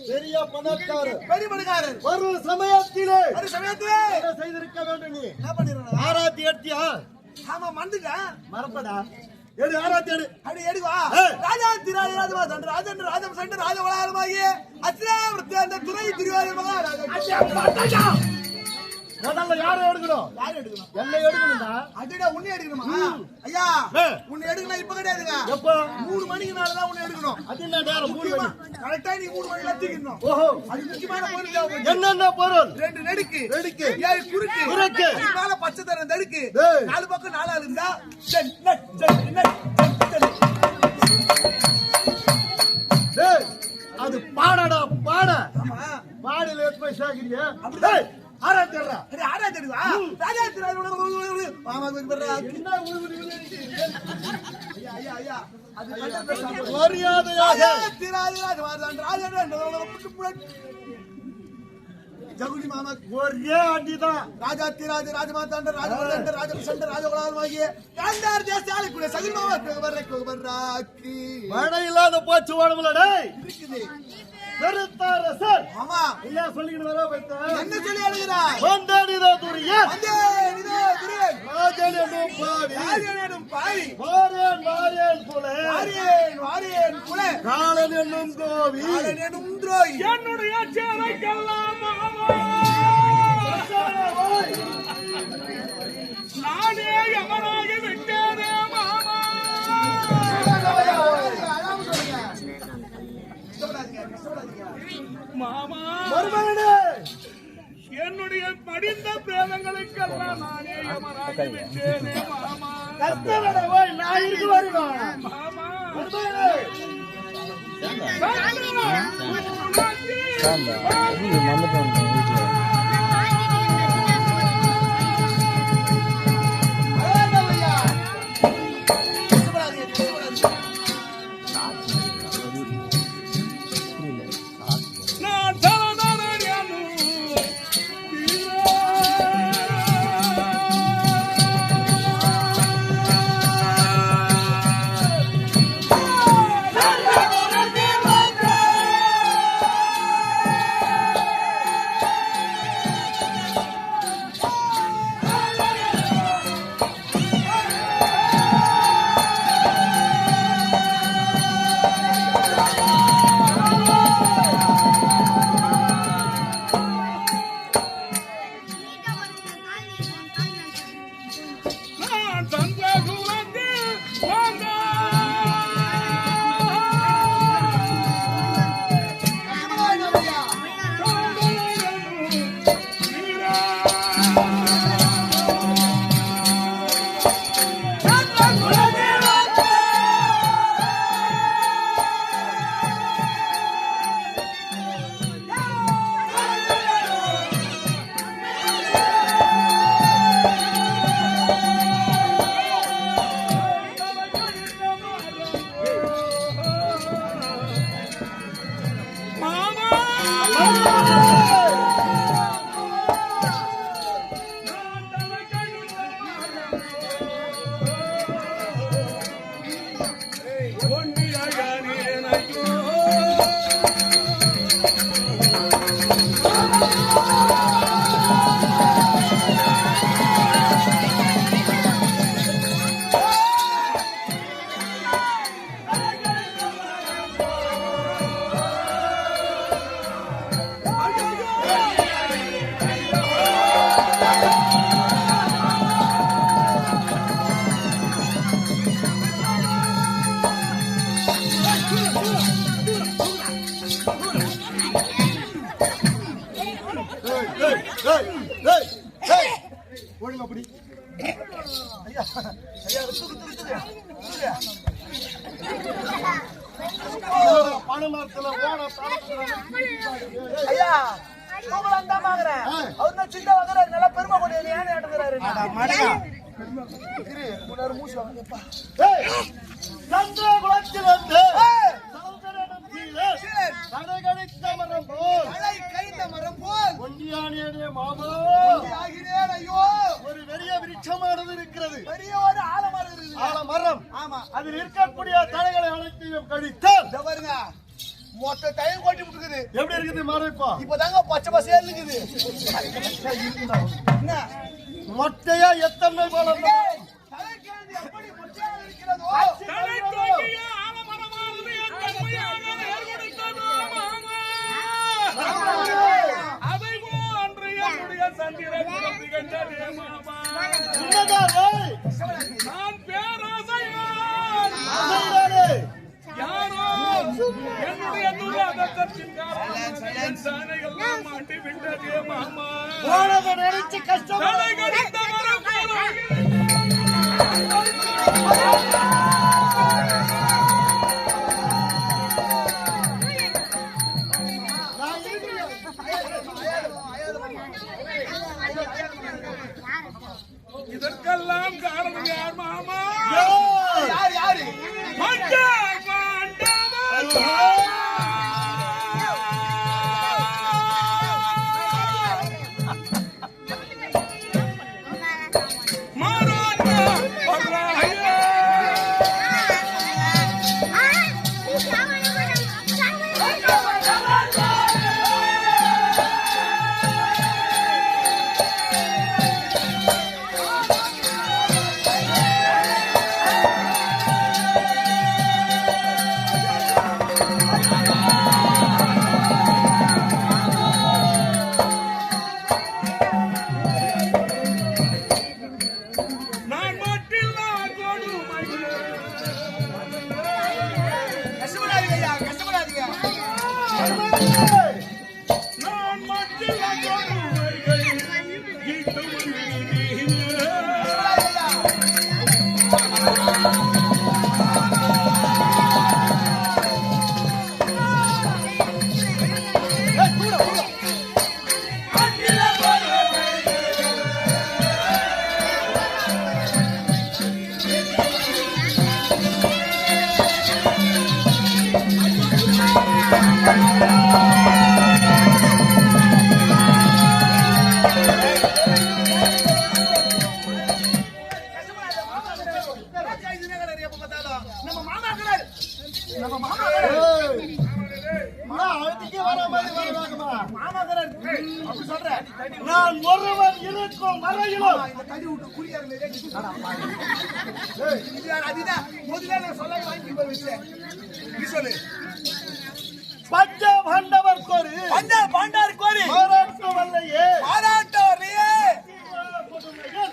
பெரிய பணக்காரர், பெரிய பணக்காரர். ஒரு சமயத்திலே என்ன செய்திருக்க வேண்டும். நீ என்ன பண்ணிடுறா? ஆராத்தி எடுத்தியா? ஆமா, மறந்துட்டேன். மறப்படா. எடு, ஆராத்தி எடு. அப்படி எடுவா. ராஜா திராஜராஜமா சண்டை ராஜன் ராஜம் சண்டை ராஜவளாரமாகி அத்திராவிரத்தை அந்த துறை திருவாரூர் மகா முதல்ல யாரை எடுக்கணும்? யார் எடுக்கணும்? என்னை எடுக்கணும்டா. அதுடா உன்னை எடுக்கணுமா? ஐயா, உன்னை எடுக்கலாம் இப்ப கிடையாதுங்க. எப்போ? 3 மணிக்கு மேலதான் உன்னை எடுக்கணும். அது என்ன நேரம்? 3 மணி. கரெக்டா நீ 3 மணில தூக்கிடணும். ஓஹோ, அது முக்கியமான பொருள் தேவை. என்னென்ன பொருள்? 2 நெடுக்கு, 7 குறுக்கு, அதுக்கு மேல பச்சை தரம் தடுக்கு, 4 பக்கம் 4 இருந்தா அது பாடடா, பாட. ஆமா, பாடியில எப்ப சேர்க்கிறிய? ஆராத்திடுறா. ஆராத்திடுவா. ராஜா திராஜ மாமா என்ன ஐயா ஐயா அது மரியாதையாக ஜகுனி மாமா ஒரே அடிதான். ராஜாத்திராஜ ராஜமாதாண்ட ராஜமண்ட ராஜபுஷண்ட ராஜகுலாமாகிய காந்தார் தேசாலை கூட சகில் மாமா வர்றாக்கி மழை இல்லாத போச்சு உடம்புல இருக்குது. பெருத்தாரசர் ஆமா, இல்ல சொல்லிக்கிட்டு வர வைத்த என்ன சொல்லி அழுகிறாய்? வந்தாடிதோ துரியன் வந்தேனிதோ துரியன் ராஜனும் பாவி ராஜனும் பாவி வாரேன் வாரேன் புலே வாரேன் வாரேன் புலே காலன் என்னும் கோவி காலன் என்னும் துரோகி என்னுடைய சேவைக்கெல்லாம் நானே யமனாகி விட்டேனே மாமா. மாமா, மருமகனே என்னுடைய படிந்த பிரேதங்களுக்கெல்லாம் நானே யமனாகி விட்டேனே மாமா. கஷ்டப்பட போய் நான் இருக்கு வருவேன். மாமா, மருமகனே ஒழுங்க அப்படி ஐயா ஐயா பணமரத்துல ஓட ஐயா உங்கள பாக்குறேன். அவர் தான் சின்ன வாங்குறாரு, நல்லா பெருமை கொண்டு ஏன் ஏட்டுறாரு? மூச்சு வாங்கப்பா. சந்திரகுலத்தில் வந்து ஒரு பெரிய விருட்சமானது இருக்கிறது. பெரிய ஒரு ஆலமரம் இருக்குது. ஆலமரம். ஆமா, அதில் இருக்கக்கூடிய தடைகளை அனைத்தையும் கழித்தால் பாருங்க மொத்த டைம் கொட்டி விட்டுருக்குது. எப்படி இருக்குது மாடு இப்போ? இப்பதாங்க பச்சை பசேல் இருக்குது. என்ன மொட்டையா எத்தனை போல தலைக்கேந்தி எப்படி மொட்டையாக இருக்கிறதோ தலை தூக்கிய ஆலமரமானது என் தன்மையாக நேர் கொடுத்ததோ மாமா. அதை போன்று என்னுடைய சந்திரன் திகழ்ந்ததே மாமா. நான் பேராசையால் யாரோ என்னுடைய துராதத்தின் காரணமாக என் சாணைகள் மாட்டி விட்டதே மாமா. நினைச்சு கஷ்டம் தலை கடித்த மரக்கூடாது. இதற்கெல்லாம் காரணம் யார் மாமா? யாரு மண்டபம், மண்டபம். மாறாட்டா, பகலாயே. நான் மட்டில்லா கொடுமையே. கஷ்டப்படாதீங்க ஐயா, கஷ்டப்படாதீங்க. நான் மட்டில்லா கொடுமைகள் இட்டுமணி நீயே. நம்ம மாமாக்கள் அழுத்திக்கு வர மாதிரி வருவாங்கம்மா. மாமாக்கள் அப்படி சொல்றேன். நான் ஒருவன் இருக்கும் வரையிலும் இந்த தடி விட்டு குடியாரு அதுதான் முதல்ல நான் சொல்ல வாங்கி போய் வச்சேன். நீ சொல்லு. பஞ்ச பாண்டவர் கோரி பாண்டார் கோரி பாராட்டு வல்லையே பாராட்டவரையே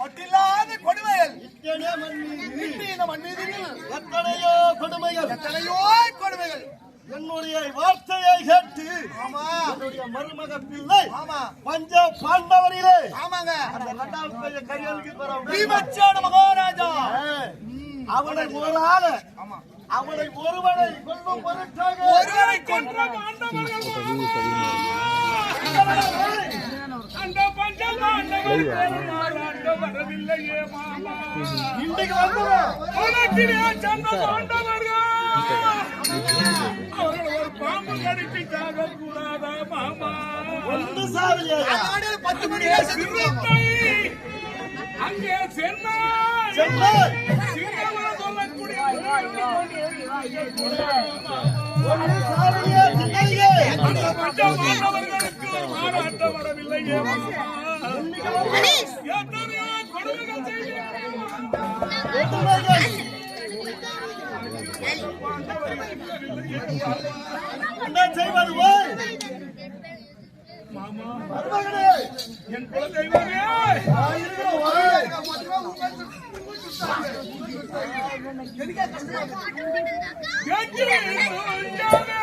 மட்டில்லாத கொடுமைகள் இத்தனை மண்ணீர் இந்த மண்ணீதில் எத்தனையோ கொடுமைகள் எத்தனையோ கொடுமைகள். என்னுடைய வார்த்தையை கேட்டு ஆமா என்னுடைய மருமக பிள்ளை ஆமா பஞ்ச பாண்டவரிலே ஆமாங்க. அந்த இரண்டாவது பைய கையெழுத்து பெற பீமச்சோட மகாராஜா அவனை முதலாக ஆமா அவனை ஒருவனை கொல்லும் பொருட்டாக ஒருவரை கொன்ற பாண்டவர்கள் அந்த பஞ்ச பாண்டவர்கள் மாறாட்ட வரவில்லையே மாமா. இன்றைக்கு வந்துடும் உனக்கிலே சந்த பாண்டவர்கள் அவர்கள் ஒரு பாம்பு கடிப்பிக்காக கூடாதா மாமா. ஒன்று சாவியா 10 மணி சிறுத்தை அங்கே சென்றாய் சென்றாய். சிங்கமன சொல்லக்கூடிய ஒன்று சாவியா சின்னையே அந்த பஞ்சபாண்டவர்களுக்கு மாறாட்ட வரவில்லையே மாமா. எத்தனையோ கொடுமைகள் செய்தீர்கள் என்ன செய்வது போய் மாமா. மருமகனே என் குலதெய்வமே இருக்கிறோம் ஓய். எங்கே போயானே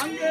அங்கே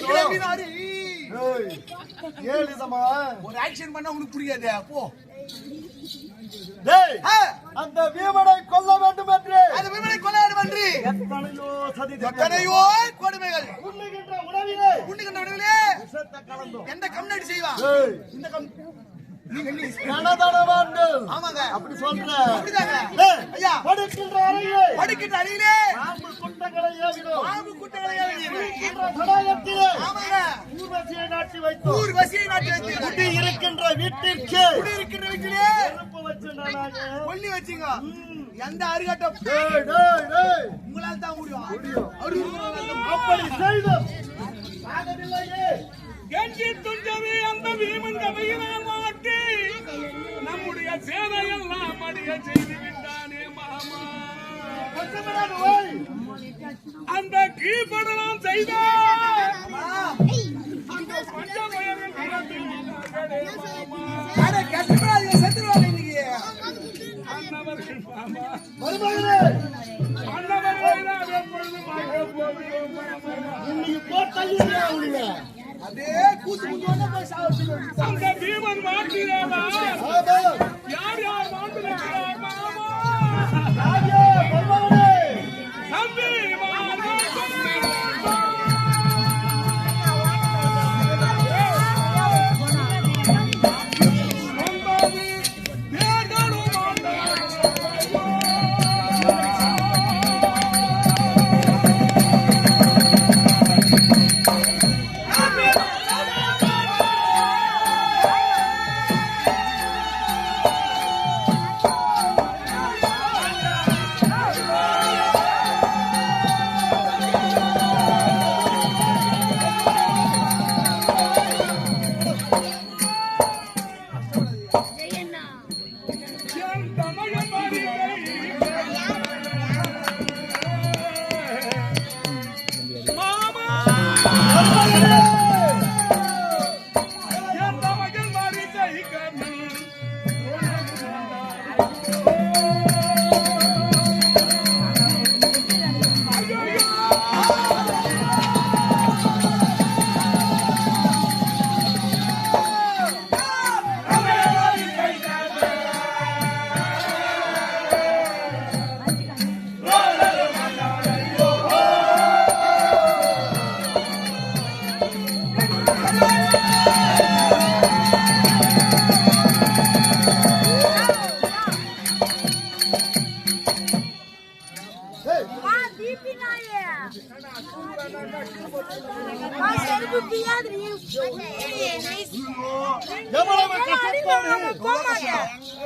கிளம்பினாரு. ஏய், ஏழுதமா ஒரு ஆக்ஷன் பண்ணா உனக்கு புரியாது. போ. டேய் ஆ, அந்த வீமனை கொல்ல வேண்டும் என்று அந்த விமலை கொலையாடு பன்றி எத்தனையோ சதி எத்தனையோ கொடுமைகள் உண்ணுகின்ற உணவிலே உண்ணுகின்ற உணவிலே விஷத்தை கலந்தோம். எந்த கம்யூனிட்டி செய்வா? ஏய், இந்த கம் நீங்க நீ கனதனவாண்டல். ஆமாங்க. அப்படி சொல்ற. அப்படிதாங்க. ஏய், ஐயா. படுக்கின்ற அறையிலே படிக்கின்ற அடியிலே பாம்பு குட்டங்களை ஏவினோம். பாம்பு குட்டைகளை ஏவினீர்கள். இருக்கின்ற தடாகத்திலே ஆமாங்க. ஊர்வசியை நாட்டி வைத்தோம். ஊர் வசியை நாட்டி வைத்தீர்கள். குடி இருக்கின்ற வீட்டிற்கு குடியிருக்கின்ற வீட்டிலே நெருப்பு வச்சிருந்தாங்க. கொல்லி வச்சீங்க. எந்த அருகாட்டம் டேய், டேய், டேய். உங்களால் தான் முடியும். முடியும். அவரு அப்படி செய்தோம். ஆகவில்லையே. கெஞ்சி துஞ்சவே அந்த வீமன் கதையிலே மாட்டி நம்முடைய சேவையெல்லாம் அடிய செய்து விட்டானே மாமா. கஷ்டப்படாத ஓய். அந்த கீழ்படலாம் செய்த அந்த பஞ்ச பயனின் குலத்திலே மாமா. அட கஷ்டப்படாதீங்க, செத்துருவாங்க இன்னைக்கு. அன்னவர்கள் மாமா, மருமகனே, அன்னவர்களை நாம் எப்பொழுது பார்க்க போகிறோம் மாமா. இன்னைக்கு போட்டல்லையா உள்ள? அப்படியே கூத்து முன்னோட போய் சாப்பிட்டு அந்த வீமன் மாட்டினாரா? ஆமா. யார் யார் மாட்டினார் மாமா? ராஜா, மருமகனே. நம்பி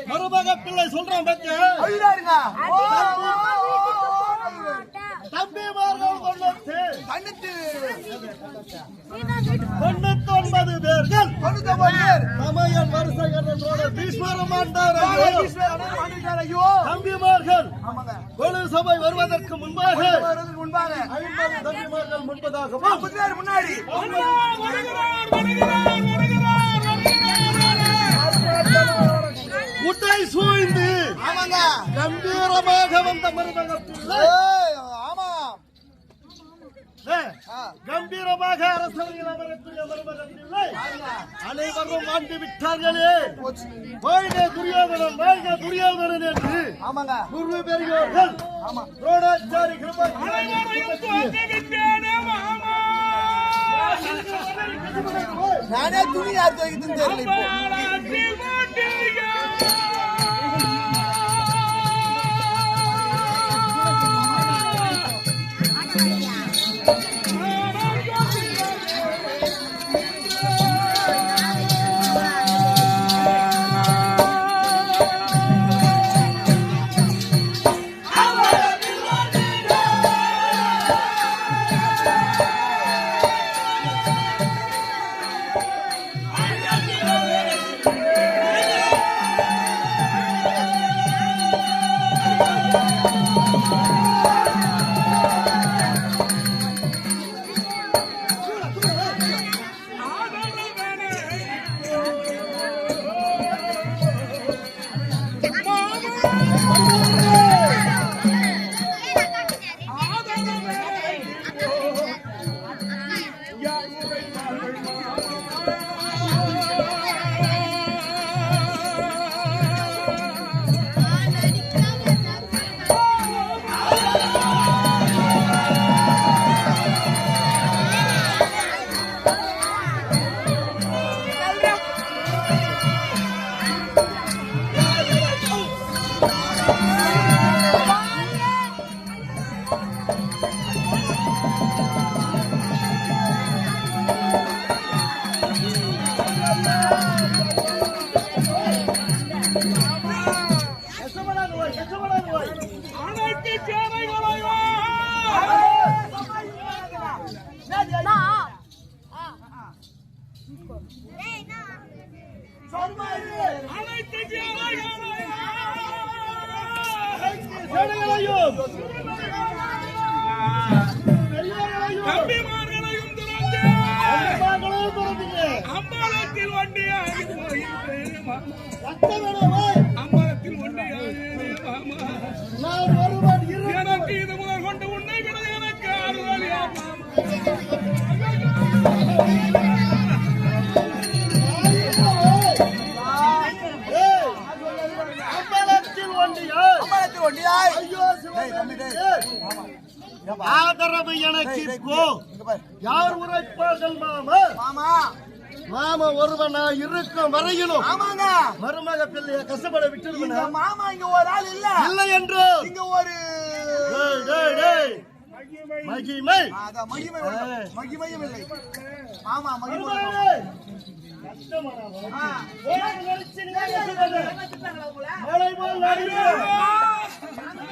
மருமக பிள்ளை சொல்றான் பத்தியா? அழுதாருங்க. தம்பிமார்கள் கொண்டு கண்ணுக்கு 99 பேர்கள் 99 பேர். சமயன் வருஷகரனோட பீஸ்வரம் ஆண்டார். ஈஸ்வரன் மாட்டிக்கிட்டார். ஐயோ. தம்பிமார்கள் ஆமாங்க. கொலு சபை வருவதற்கு முன்பாக வருவதற்கு முன்பாக 50 தம்பிமார்கள் முன்பதாகவும் 40 பேர் முன்னாடி உடை சூழ்ந்து ஆமாங்க. கம்பீரமாக வந்த மருமக பிள்ளை ஏய், ஆமா. கம்பீரமாக அரசவையில் அமரக்கூடிய மருமக பிள்ளை அனைவரும் ஆண்டு விட்டார்களே. போச்சு. வாழ்க துரியோதனன், வாழ்க துரியோதனன் என்று ஆமாங்க. குரு பெரியோர்கள் ஆமா. துரோணாச்சாரி கிருபாச்சாரி நானே துணி யார் துவைக்குதுன்னு தெரியல இப்போ. அனைத்து சேனைகளையும் அனைத்து சேனைகளையும் தம்பிமார்களையும் துறந்து அம்பலத்தில் வண்டியாகி போயிட்டேன் அம்பலத்தில் வண்டியாகி மாமா நான் ஒருவன் இரு எனக்கு இது முதல் கொண்டு உன்னை விட எனக்கு ஆறுதல் அம்பலத்தில் ஒன்றியாய் அம்பலத்தில் ஒண்டியாய் ஐயோ ஆதரவு எனக்கு இப்போ யார் உரைப்பார்கள் மாமா மாமா மாமா ஒருவன் நான் இருக்கும் வரையிலும் ஆமாங்க மருமக பிள்ளைய கஷ்டப்பட இந்த விட்டு மாமா இங்க ஒரு ஆள் இல்ல இல்லை என்று இங்க ஒரு மகிமை அதான் மகிமை உண்டு. மகிமையும் இல்லை ஆமா மகிமை மருமகளே, கஷ்டமாடா. ஆ. ஓடி நடிச்சு நீங்க கஷ்டப்பட. மழை போல் நடிக்கிறேன்.